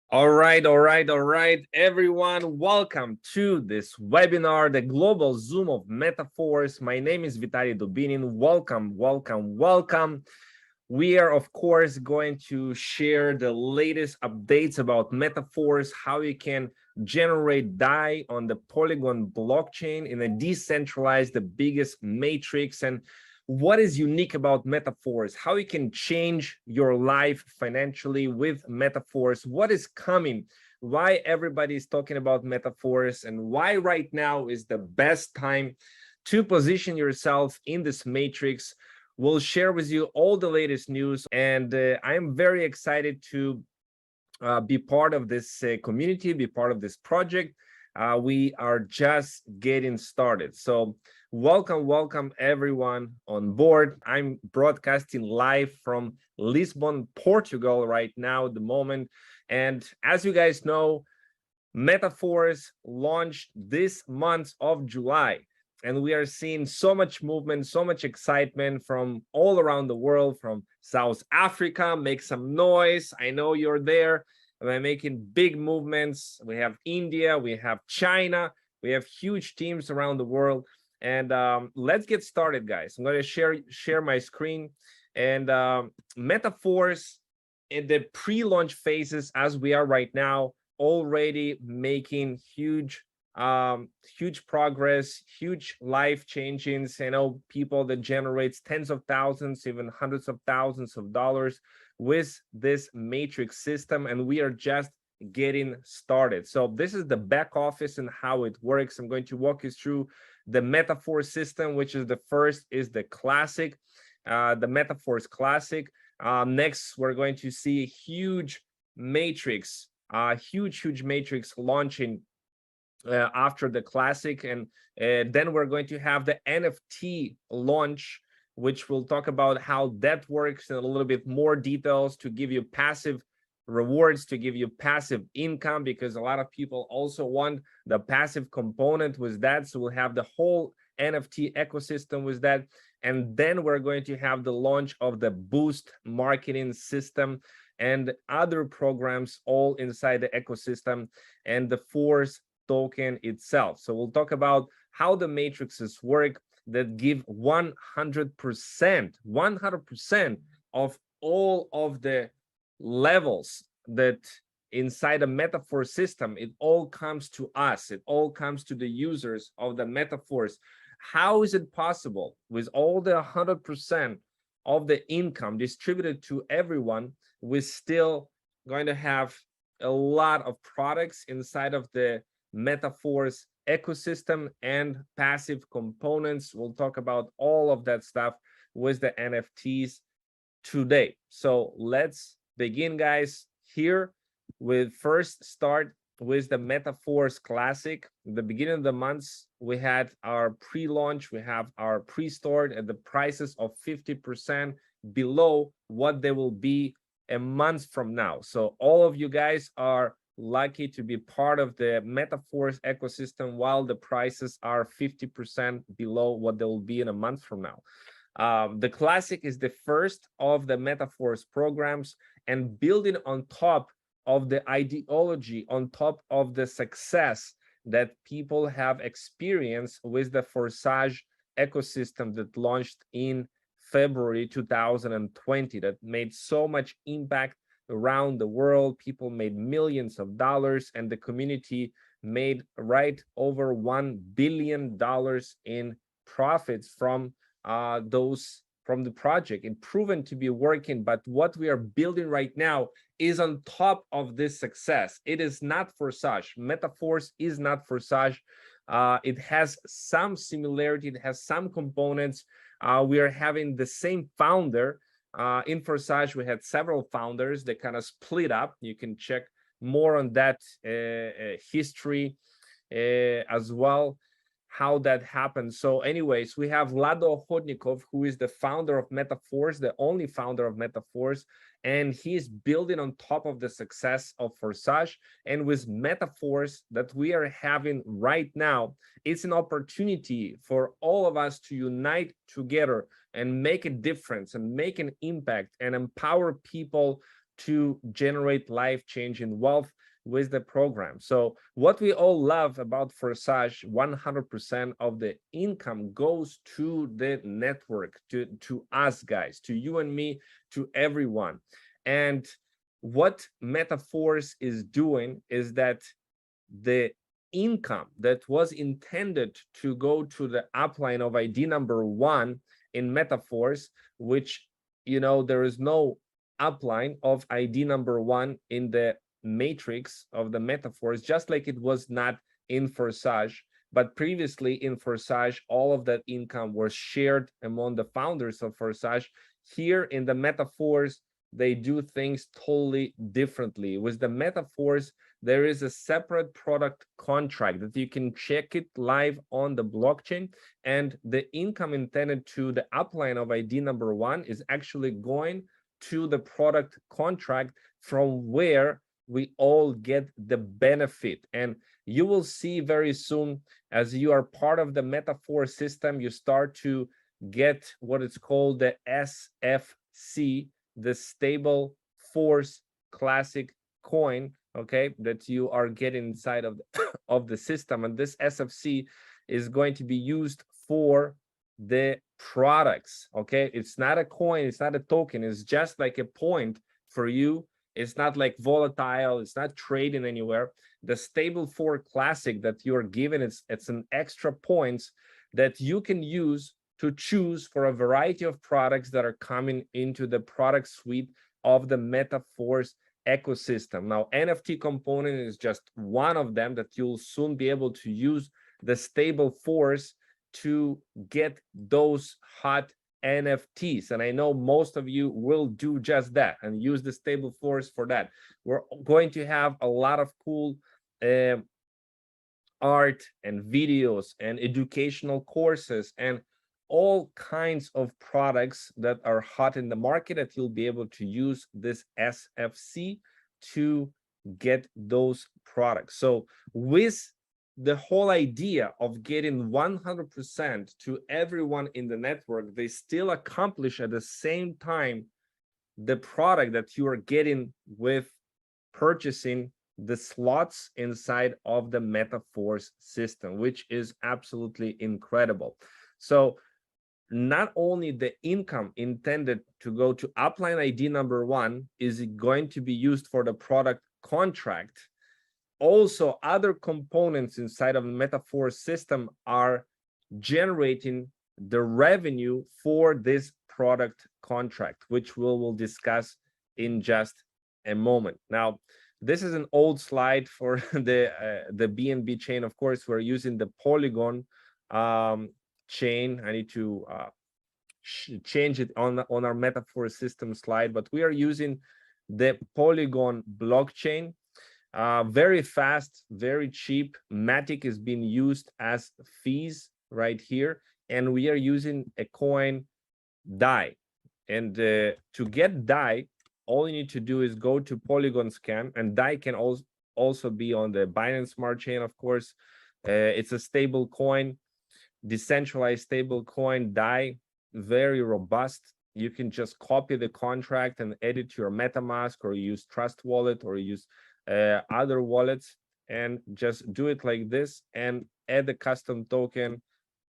All right, everyone. Welcome to this webinar, the global Zoom of metaphors. My name is Vitaliy Dubinin. Welcome. We are, of course, going to share the latest updates about metaphors, how you can generate DAI on the Polygon blockchain in a decentralized, the biggest matrix, and what is unique about metaphors, how you can change your life financially with metaphors, what is coming, why everybody is talking about metaphors, and why right now is the best time to position yourself in this matrix. We'll share with you all the latest news, and I am very excited to be part of this community, be part of this project. We are just getting started. So welcome everyone on board. I'm broadcasting live from Lisbon, Portugal right now at the moment. And as you guys know, Metaphors launched this month of July. And we are seeing so much movement, so much excitement from all around the world, from South Africa. Make some noise. I know you're there. We're making big movements. We have India, we have China, we have huge teams around the world. And let's get started, guys. I'm going to share my screen. And Metaphors in the pre-launch phases, as we are right now, already making huge progress, huge life changings. People that generates tens of thousands, even hundreds of thousands of dollars with this matrix system, and we are just getting started. So this is the back office and how it works. I'm going to walk you through the metaphor system, which is the first is the classic, the metaphors classic. Next, we're going to see a huge matrix, huge matrix launching after the classic, and then we're going to have the NFT launch, which we'll talk about how that works in a little bit more details to give you passive rewards, to give you passive income, because a lot of people also want the passive component with that. So we'll have the whole NFT ecosystem with that. And then we're going to have the launch of the Boost marketing system and other programs all inside the ecosystem, and the Force token itself. So we'll talk about how the matrices work that give 100% of all of the levels that inside a metaphor system. It all comes to us. It all comes to the users of the metaphors. How is it possible with all the 100% of the income distributed to everyone, we're still going to have a lot of products inside of the metaphors ecosystem and passive components? We'll talk about all of that stuff with the NFTs today. So let's begin, guys. Here with first start with the metaphors classic. At the beginning of the months, we had our pre-launch, we have our pre-stored at the prices of 50% below what they will be a month from now. So all of you guys are lucky to be part of the metaphors ecosystem while the prices are 50% below what they will be in a month from now. The classic is the first of the metaphors programs, and building on top of the ideology, on top of the success that people have experienced with the Forsage ecosystem that launched in February 2020, that made so much impact around the world. People made millions of dollars, and the community made right over $1 billion in profits from the project. It proven to be working. But what we are building right now is on top of this success. It is not Forsage. Metaphors is not Forsage. It has some similarity, it has some components. We are having the same founder. In Forsage, we had several founders that kind of split up. You can check more on that history as well, how that happened. So anyways, we have Lado Hodnikov, who is the founder of Metaphors, the only founder of Metaphors, and he's building on top of the success of Forsage. And with Metaphors that we are having right now, it's an opportunity for all of us to unite together and make a difference and make an impact and empower people to generate life-changing wealth with the program. So what we all love about Forsage, 100% of the income goes to the network, to us guys, to you and me, to everyone. And what Metaforce is doing is that the income that was intended to go to the upline of ID number 1 in Metaforce, which, you know, there is no upline of ID number 1 in the matrix of the Metaforce, just like it was not in Forsage. But previously in Forsage, all of that income was shared among the founders of Forsage. Here in the Metaforce, they do things totally differently. With the Metaforce, there is a separate product contract that you can check it live on the blockchain, and the income intended to the upline of ID number 1 is actually going to the product contract, from where we all get the benefit. And you will see very soon, as you are part of the Metaforce system, you start to get what is called the SFC, the stable force classic coin, okay, that you are getting inside of the system. And this SFC is going to be used for the products, okay? It's not a coin, it's not a token, it's just like a point for you. It's not like volatile, it's not trading anywhere. The stable for classic that you're given, it's an extra points that you can use to choose for a variety of products that are coming into the product suite of the Metaforce ecosystem. Now, NFT component is just one of them that you'll soon be able to use the stable force to get those hot NFTs. And I know most of you will do just that and use the stable force for that. We're going to have a lot of cool art and videos and educational courses and all kinds of products that are hot in the market that you'll be able to use this SFC to get those products. So with the whole idea of getting 100% to everyone in the network, they still accomplish at the same time the product that you are getting with purchasing the slots inside of the Metaforce system, which is absolutely incredible. So not only the income intended to go to upline ID number 1 is going to be used for the product contract, also other components inside of the Metaforce system are generating the revenue for this product contract, which we'll discuss in just a moment. Now, this is an old slide for the BNB chain. Of course, we're using the Polygon chain. I need to change it on our Metaforce system slide, but we are using the Polygon blockchain. Very fast, very cheap. Matic is being used as fees right here, and we are using a coin DAI. And to get DAI, all you need to do is go to Polygon Scan, and DAI can also be on the Binance Smart Chain, of course. It's a stable coin, decentralized stable coin, DAI, very robust. You can just copy the contract and edit to your MetaMask, or use Trust Wallet, or use other wallets, and just do it like this and add the custom token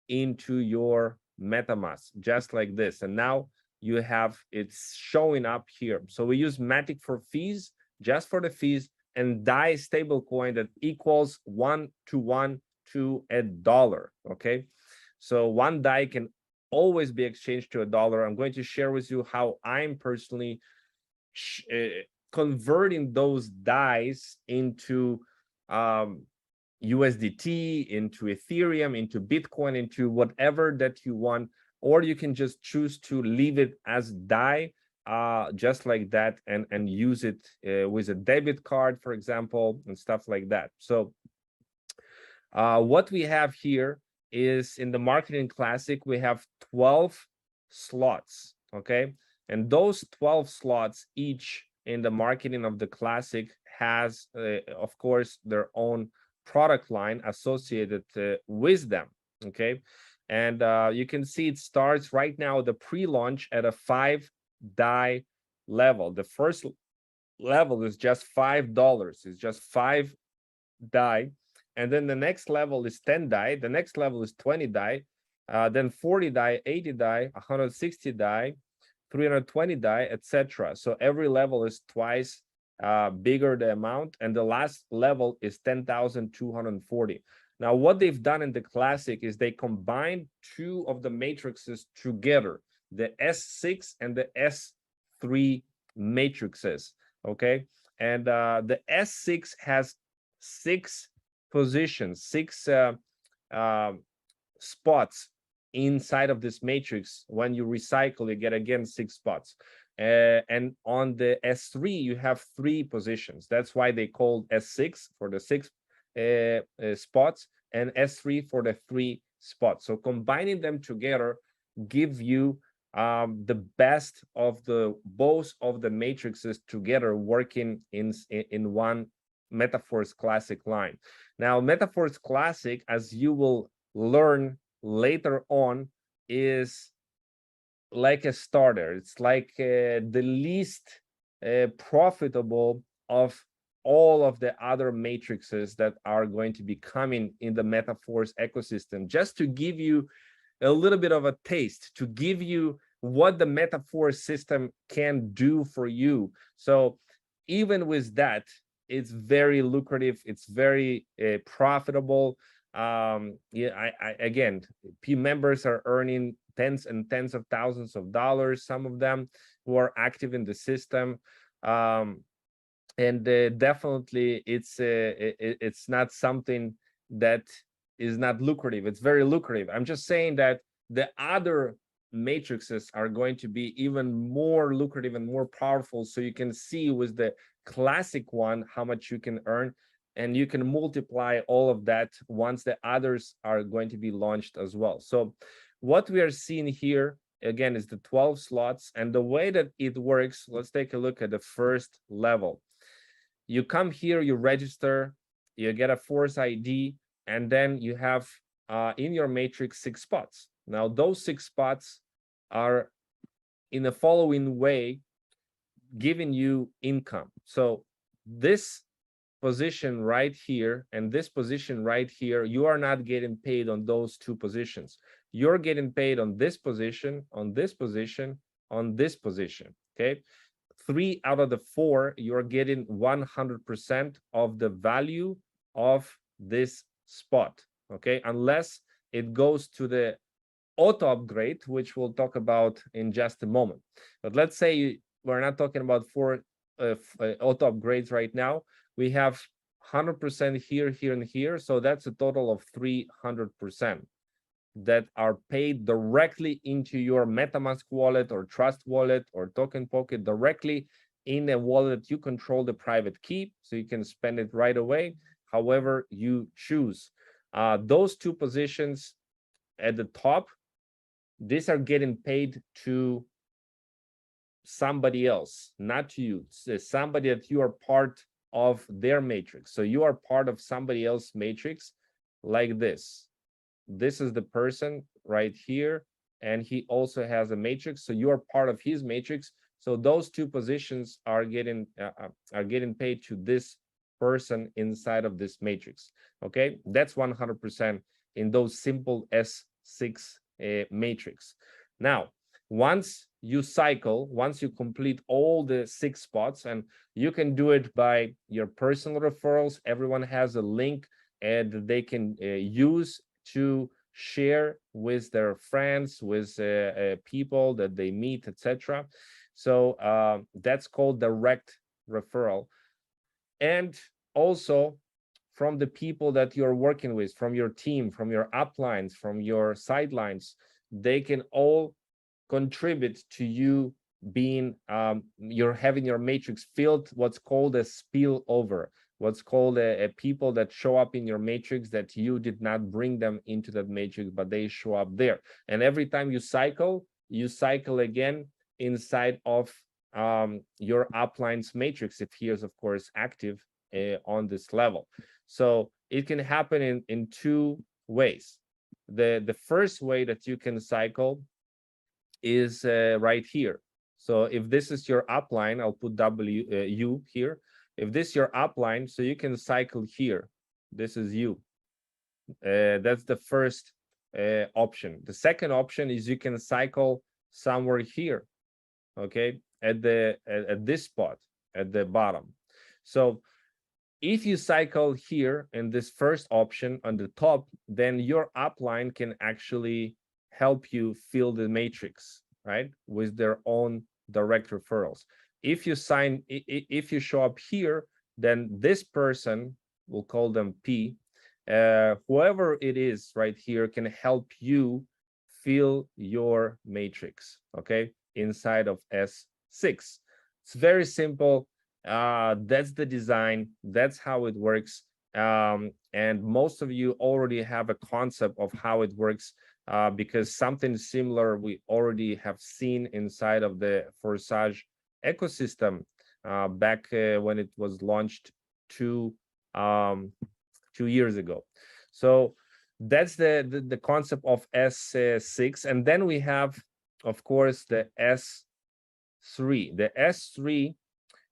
into your MetaMask, just like this. And now you have it's showing up here. So we use Matic for fees, just for the fees, and DAI stablecoin that equals 1-to-1 to $1. Okay, so one DAI can always be exchanged to $1. I'm going to share with you how I'm personally converting those DAIs into USDT, into Ethereum, into Bitcoin, into whatever that you want, or you can just choose to leave it as DAI, just like that, and use it with a debit card, for example, and stuff like that. So what we have here is in the Marketing Classic, we have 12 slots, okay? And those 12 slots, each in the Marketing of the Classic, has, of course, their own product line associated with them, okay? And you can see it starts right now, the pre-launch, at a 5 DAI level. The first level is just $5. It's just 5 die. And then the next level is 10 die. The next level is 20 die. Then 40 die, 80 die, 160 die, 320 die, etc. So every level is twice bigger the amount, and the last level is 10,240. Now, what they've done in the classic is they combined two of the matrices together, the S6 and the S3 matrices. Okay, and the S6 has 6 positions, 6 spots inside of this matrix. When you recycle, you get again 6 spots. And on the S3, you have 3 positions. That's why they called S6 for the 6 spots and S3 for the 3 spots. So combining them together give you the best of the both of the matrices together working in one Metaforce Classic line. Now, Metaforce Classic, as you will learn later on, is like a starter. It's like the least profitable of all of the other matrices that are going to be coming in the Metaforce ecosystem, just to give you a little bit of a taste, to give you what the Metaforce system can do for you. So even with that, it's very lucrative, it's very profitable. Yeah, again, P members are earning tens and tens of thousands of dollars, some of them who are active in the system. And definitely it's not something that is not lucrative. It's very lucrative. I'm just saying that the other matrices are going to be even more lucrative and more powerful. So you can see with the classic one how much you can earn, and you can multiply all of that once the others are going to be launched as well. So what we are seeing here again is the 12 slots, and the way that it works, let's take a look at the first level. You come here, you register, you get a Force ID, and then you have in your matrix 6 spots. Now those 6 spots are in the following way giving you income. So this position right here and this position right here, you are not getting paid on those 2 positions. You're getting paid on this position, on this position, on this position. Okay, 3 out of the 4, you're getting 100% of the value of this spot. Okay, unless it goes to the auto upgrade, which we'll talk about in just a moment. But let's say we're not talking about 4 auto upgrades right now. We have 100% here, here, and here. So that's a total of 300% that are paid directly into your MetaMask wallet or Trust wallet or Token Pocket, directly in a wallet. You control the private key, so you can spend it right away, however you choose. Those 2 positions at the top, these are getting paid to somebody else, not to you. It's somebody that you are part of their matrix. So you are part of somebody else's matrix like this. This is the person right here, and he also has a matrix. So you are part of his matrix. So those 2 positions are getting paid to this person inside of this matrix. Okay, that's 100% in those simple S6 matrix. Now, once you cycle, once you complete all the 6 spots, and you can do it by your personal referrals. Everyone has a link and they can use to share with their friends, with people that they meet, etc. So that's called direct referral. And also from the people that you're working with, from your team, from your uplines, from your sidelines, they can all contribute to you being you're having your matrix filled, what's called a spillover, what's called a people that show up in your matrix that you did not bring them into that matrix, but they show up there. And every time you cycle again inside of your upline's matrix, if he is of course active on this level. So it can happen in 2 ways. The first way that you can cycle is right here. So if this is your upline, I'll put U here. If this is your upline, so you can cycle here. This is U. That's the first option. The second option is you can cycle somewhere here, okay, at this spot at the bottom. So if you cycle here in this first option on the top, then your upline can actually help you fill the matrix, right, with their own direct referrals. If you if you show up here, then this person, we'll call them P, whoever it is right here, can help you fill your matrix, okay, inside of S6. It's very simple. That's the design, that's how it works. And most of you already have a concept of how it works, because something similar we already have seen inside of the Forsage ecosystem back when it was launched 2 years ago. So that's the concept of S6. And then we have, of course, the S3. The S3,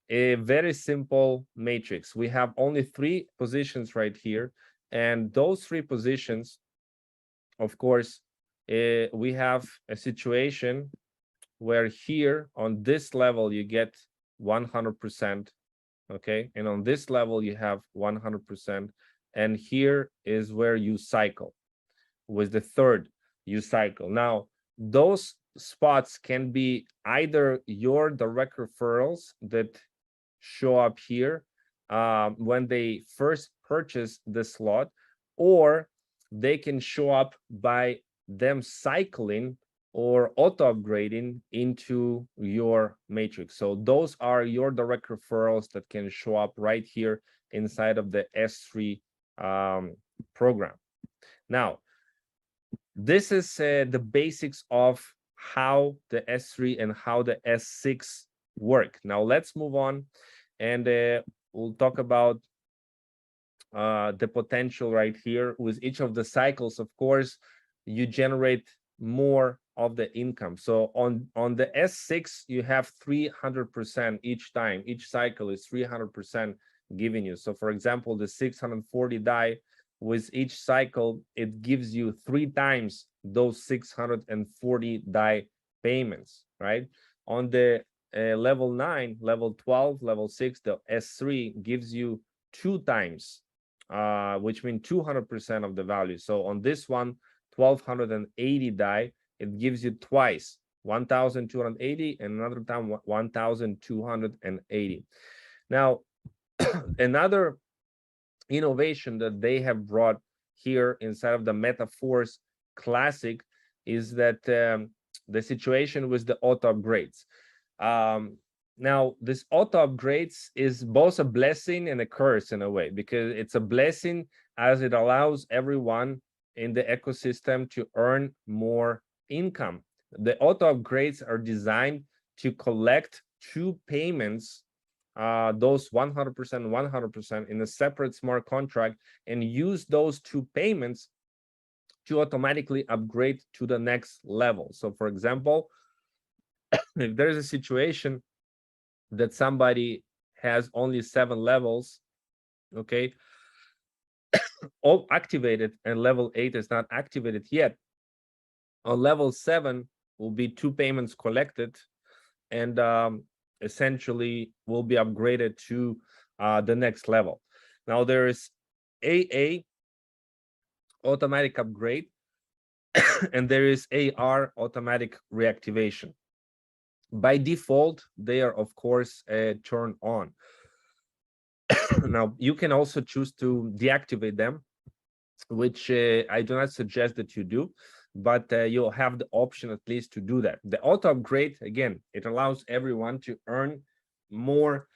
a very simple matrix. We have only 3 positions right here, and those 3 positions, of course, we have a situation where here on this level you get 100%, okay, and on this level you have 100%, and here is where you cycle with the third you cycle. Now those spots can be either your direct referrals that show up here when they first purchase the slot, or they can show up by them cycling or auto upgrading into your matrix. So those are your direct referrals that can show up right here inside of the S3 program. Now, this is the basics of how the S3 and how the S6 work. Now let's move on, and we'll talk about the potential right here. With each of the cycles, of course, you generate more of the income. So on the S6, you have 300% each time. Each cycle is 300% giving you. So for example, the 640 DAI, with each cycle, it gives you 3 times those 640 DAI payments, right? On the level 9, level 12, level 6, the S3 gives you 2 times, which means 200% of the value. So on this one, 1280 DAI, it gives you twice 1280, and another time 1280. Now, another innovation that they have brought here inside of the MetaForce Classic is that the situation with the auto upgrades. Now, this auto upgrades is both a blessing and a curse in a way, because it's a blessing as it allows everyone in the ecosystem to earn more income. The auto upgrades are designed to collect 2 payments, those 100% in a separate smart contract, and use those 2 payments to automatically upgrade to the next level. So for example, if there's a situation that somebody has only 7 levels, okay, all activated, and level 8 is not activated yet, on level 7 will be 2 payments collected, and essentially will be upgraded to the next level. Now there is AA, automatic upgrade, and there is AR, automatic reactivation. By default, they are, of course, turned on. Now, you can also choose to deactivate them, which I do not suggest that you do, but you'll have the option at least to do that. The auto upgrade, again, it allows everyone to earn more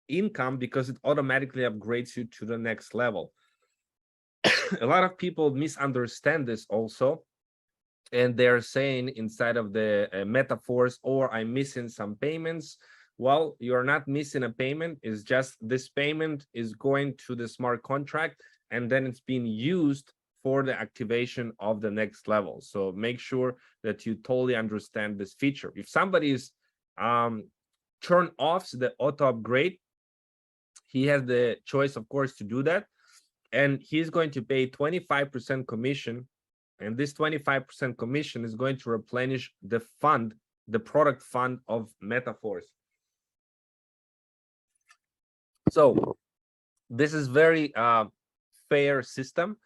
income because it automatically upgrades you to the next level. A lot of people misunderstand this also, and they're saying inside of the MetaForce, or I'm missing some payments. Well, you're not missing a payment. It's just this payment is going to the smart contract, and then it's being used for the activation of the next level. So make sure that you totally understand this feature. If somebody is turn off the auto upgrade, he has the choice, of course, to do that. And he's going to pay 25% commission. And this 25% commission is going to replenish the fund, the product fund of Metaforce. So this is very fair system.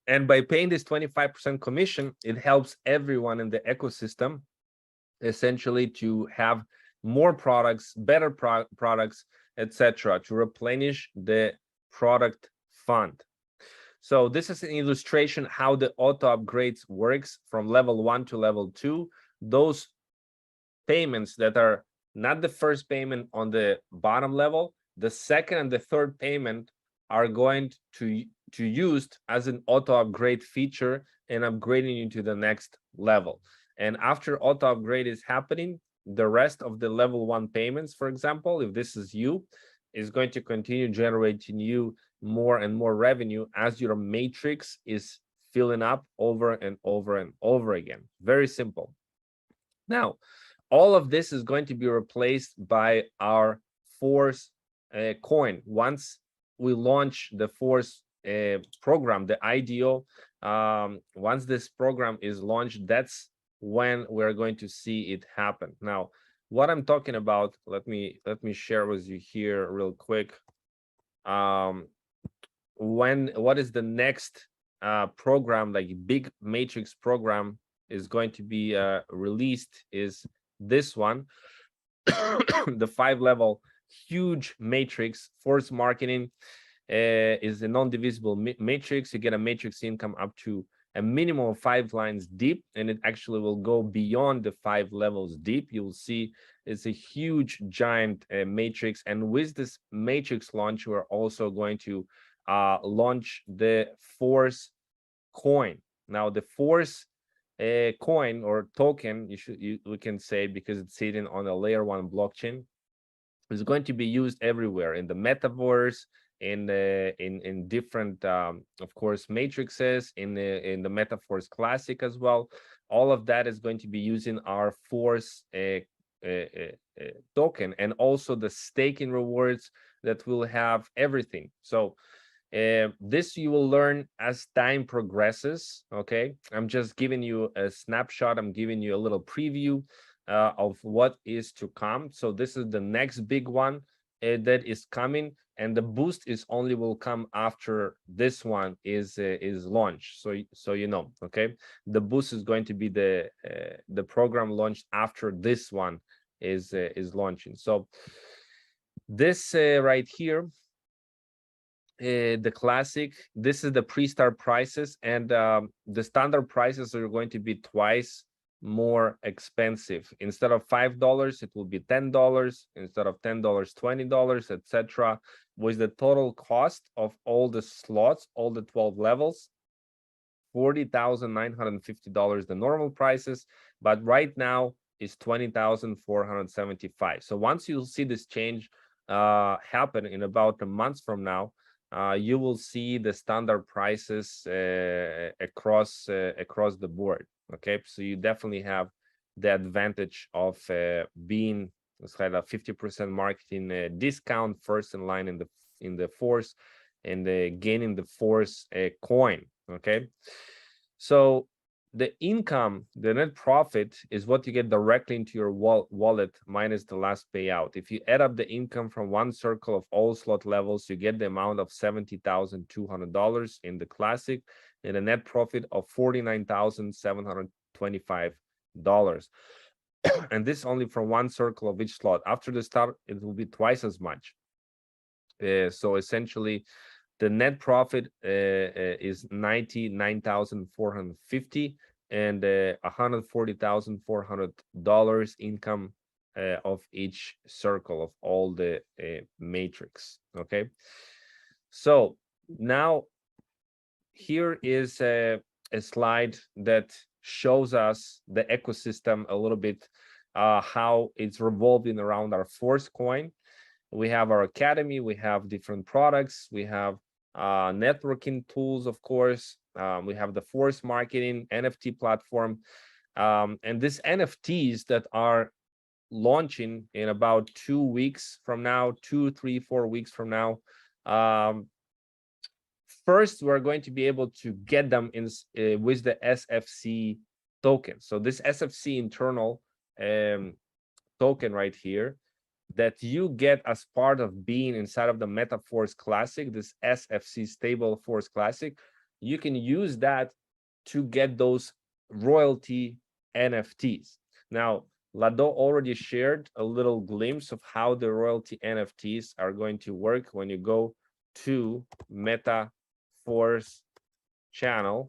And by paying this 25% commission, it helps everyone in the ecosystem essentially to have more products, better products, etc., to replenish the product fund. So this is an illustration how the auto upgrades works from level 1 to level 2. Those payments that are not the first payment on the bottom level, the second and the third payment are going to used as an auto upgrade feature and upgrading you to the next level. And after auto upgrade is happening, the rest of the level 1 payments, for example, if this is you, is going to continue generating you more and more revenue as your matrix is filling up over and over and over again. Very simple. Now, all of this is going to be replaced by our Force coin. Once we launch the Force program, the IDO, once this program is launched, that's when we're going to see it happen. Now, what I'm talking about, let me share with you here real quick. What is the next program, like big matrix program, is going to be released is this one. The 5-level huge matrix. Force marketing is a non-divisible matrix. You get a matrix income up to a minimum of 5 lines deep, and it actually will go beyond the 5 levels deep. You will see it's a huge giant matrix, and with this matrix launch, we're also going to launch the Force coin. Now, the Force coin or token, we can say, because it's sitting on a layer 1 blockchain, is going to be used everywhere in the metaverse, in different of course matrices, in the Metaforce Classic as well. All of that is going to be using our Force token, and also the staking rewards that will have everything. So this you will learn as time progresses. Okay, I'm just giving you a snapshot. I'm giving you a little preview of what is to come. So this is the next big one that is coming, and the boost is only will come after this one is launched. So you know, okay, the boost is going to be the program launched after this one is launching. So this right here, the classic, this is the pre-start prices, and the standard prices are going to be twice more expensive. Instead of $5, it will be $10. Instead of $10, $20, etc. With the total cost of all the slots, all the 12 levels, $40,950 the normal prices, but right now is $20,475. So once you see this change happen in about a month from now, you will see the standard prices across the board. Okay, so you definitely have the advantage of being, let's say, a 50% marketing discount, first in line in the Force, and gaining the Force coin. Okay, so the income, the net profit, is what you get directly into your wallet minus the last payout. If you add up the income from one circle of all slot levels, you get the amount of $70,200 in the classic, and a net profit of $49,725. And this only from one circle of each slot. After the start, it will be twice as much. So essentially, the net profit is $99,450 and $140,400 income of each circle of all the matrix. Okay, so now here is a slide that shows us the ecosystem a little bit, how it's revolving around our Force coin. We have our academy, we have different products, we have networking tools, of course, we have the Force marketing NFT platform, and these NFTs that are launching in about 2 weeks from now, 2, 3, 4 weeks from now. First, we're going to be able to get them in with the SFC token. So this SFC internal token right here that you get as part of being inside of the MetaForce Classic, this SFC Stable Force Classic, you can use that to get those royalty NFTs. Now, Lado already shared a little glimpse of how the royalty NFTs are going to work when you go to MetaForce channel.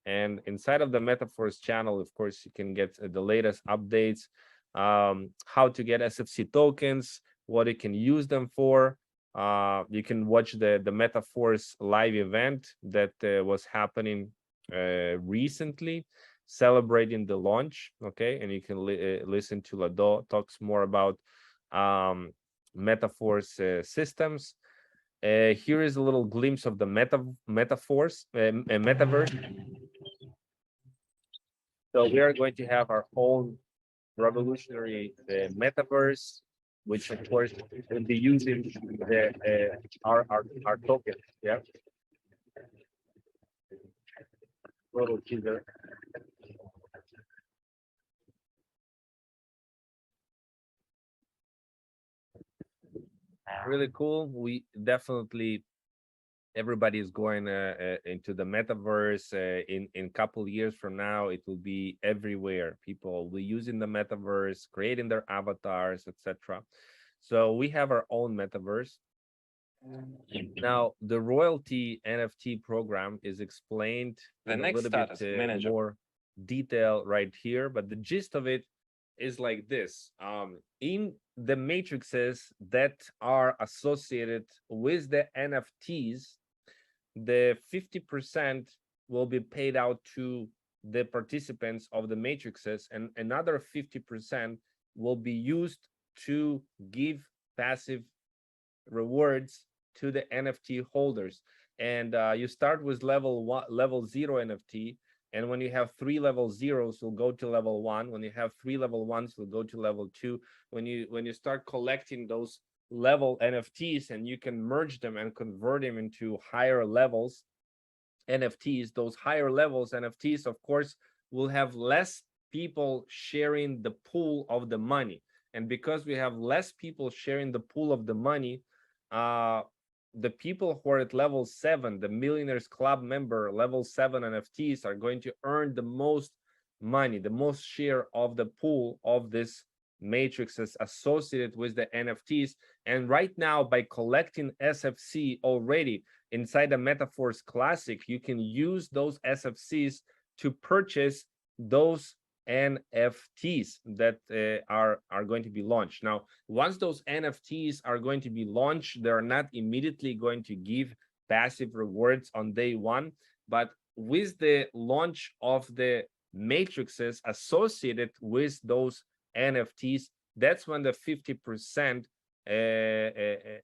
And inside of the MetaForce channel, of course, you can get the latest updates, how to get SFC tokens, what you can use them for. You can watch the MetaForce live event that was happening recently, celebrating the launch. Okay, and you can listen to Lado talks more about MetaForce systems. Here is a little glimpse of the MetaForce metaverse. So we are going to have our own revolutionary metaverse, which of course will be using our token. Yeah. Little teaser. Really cool. We definitely, everybody is going into the metaverse. In couple years from now, it will be everywhere. People will be using the metaverse, creating their avatars, etc. So we have our own metaverse. Now, the royalty NFT program is explained in a little bit more detail right here, but the gist of it is like this. In the matrices that are associated with the NFTs, the 50% will be paid out to the participants of the matrices, and another 50% will be used to give passive rewards to the NFT holders. And you start with level 0 NFT, and when you have 3 level 0s, you'll go to level 1. When you have 3 level 1s, you'll go to level 2. When you start collecting those level NFTs, and you can merge them and convert them into higher levels NFTs, those higher levels NFTs, of course, will have less people sharing the pool of the money. And because we have less people sharing the pool of the money, the people who are at level 7, the Millionaires Club member level 7 NFTs, are going to earn the most money, the most share of the pool of this matrices associated with the NFTs. And right now, by collecting SFC already inside the MetaForce Classic, you can use those SFCs to purchase those NFTs that are going to be launched. Now, once those NFTs are going to be launched, they're not immediately going to give passive rewards on day one, but with the launch of the matrices associated with those NFTs, that's when the 50%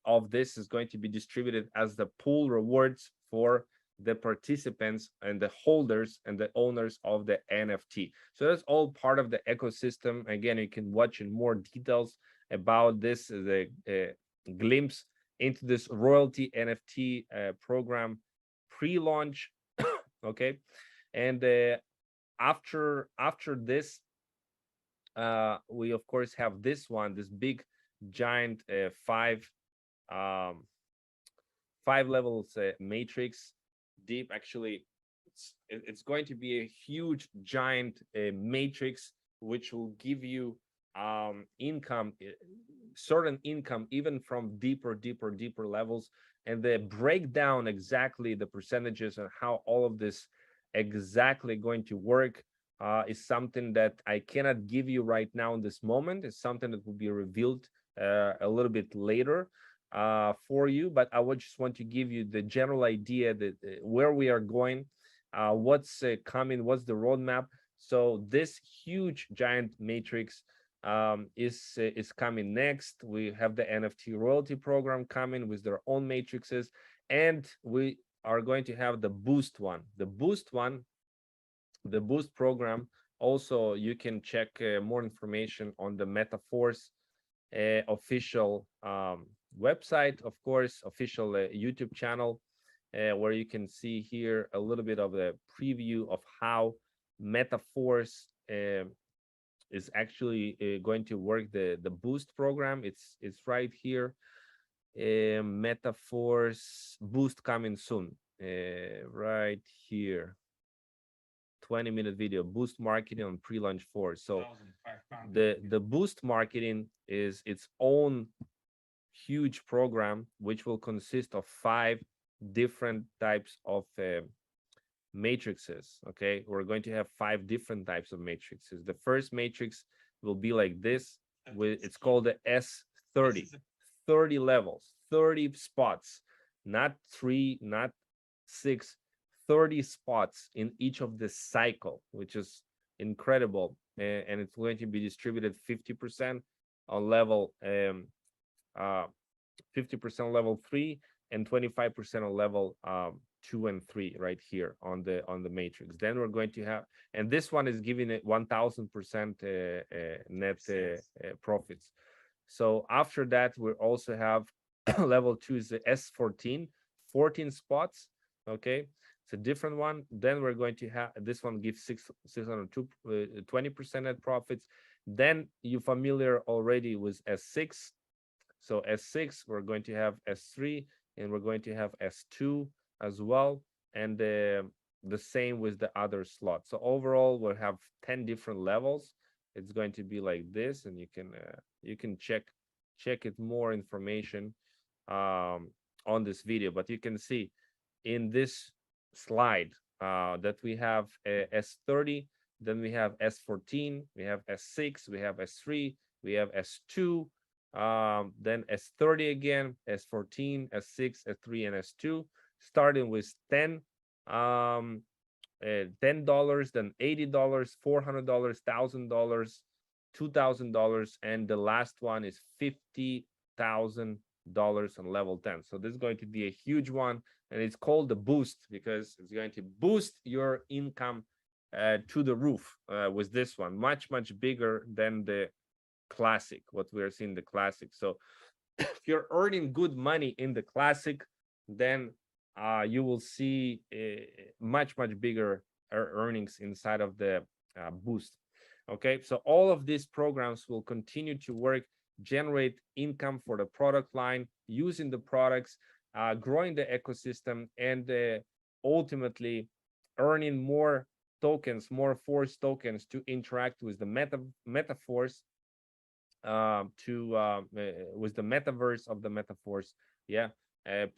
of this is going to be distributed as the pool rewards for the participants and the holders and the owners of the NFT. So that's all part of the ecosystem. Again, you can watch in more details about this, the glimpse into this royalty NFT program pre-launch. Okay, and after this, we of course have this one, this big giant five levels matrix deep. Actually, it's going to be a huge giant matrix which will give you income, certain income, even from deeper levels. And they break down exactly the percentages and how all of this exactly going to work is something that I cannot give you right now in this moment. It's something that will be revealed a little bit later for you, but I would just want to give you the general idea that where we are going, what's coming, what's the roadmap. So this huge giant matrix is coming next. We have the NFT royalty program coming with their own matrices, and we are going to have the boost one. The boost program Also, you can check more information on the MetaForce official website, of course, official YouTube channel, where you can see here a little bit of a preview of how MetaForce is actually going to work. The boost program, it's right here. MetaForce boost coming soon, right here. 20-minute video, boost marketing on pre-launch 4. So the boost marketing is its own huge program, which will consist of 5 different types of matrices. Okay, we're going to have 5 different types of matrices. The first matrix will be like this, with it's called the S30. 30 levels, 30 spots, not 3, not 6, 30 spots in each of the cycle, which is incredible. And it's going to be distributed 50% on level 50% level 3 and 25% on level 2 and 3 right here on the matrix. Then we're going to have, and this one is giving it 1000% net profits. So after that, we also have level 2 is the S14, 14 spots. Okay, it's a different one. Then we're going to have this one gives 602 20% net profits. Then you familiar already with S6. So S6, we're going to have S3, and we're going to have S2 as well, and the same with the other slots. So overall, we'll have 10 different levels. It's going to be like this, and you can check it more information on this video. But you can see in this slide that we have S30, then we have S14, we have S6, we have S3, we have S2, then S30 again, S14, S6, S3, and S2, starting with 10, $10, then $80, $400, $1,000, $2,000, and the last one is $50,000 on level 10. So this is going to be a huge one, and it's called the boost because it's going to boost your income to the roof with this one, much bigger than the classic, what we are seeing the classic. So if you're earning good money in the classic, then you will see much bigger earnings inside of the boost. Okay, so all of these programs will continue to work, generate income for the product line, using the products, growing the ecosystem, and ultimately earning more tokens, more force tokens to interact with the metaforce, with the metaverse of the metaforce. Yeah,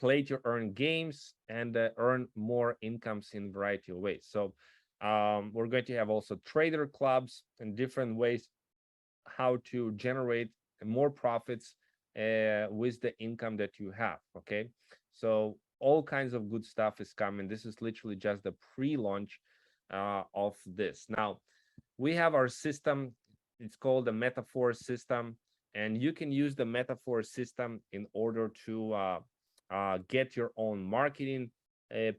play to earn games and earn more incomes in a variety of ways. So we're going to have also trader clubs and different ways how to generate more profits with the income that you have. Okay, so all kinds of good stuff is coming. This is literally just the pre-launch of this. Now we have our system. It's called the metaphor system, and you can use the metaphor system in order to get your own marketing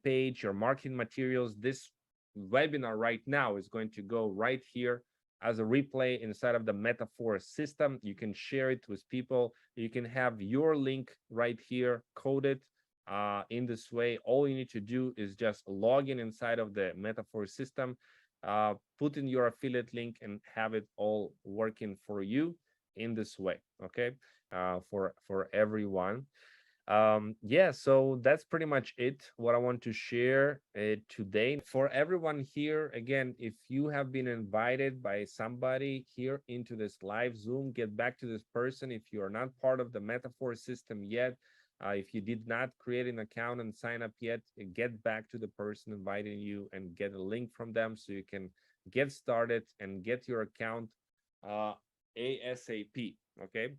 page, your marketing materials. This webinar right now is going to go right here as a replay inside of the metaphor system. You can share it with people. You can have your link right here coded in this way. All you need to do is just log in inside of the metaphor system, put in your affiliate link, and have it all working for you in this way. Okay, for everyone. Yeah, so that's pretty much it, what I want to share today. For everyone here, again, if you have been invited by somebody here into this live Zoom, get back to this person. If you are not part of the metaphor system yet, if you did not create an account and sign up yet, get back to the person inviting you and get a link from them so you can get started and get your account ASAP. Okay,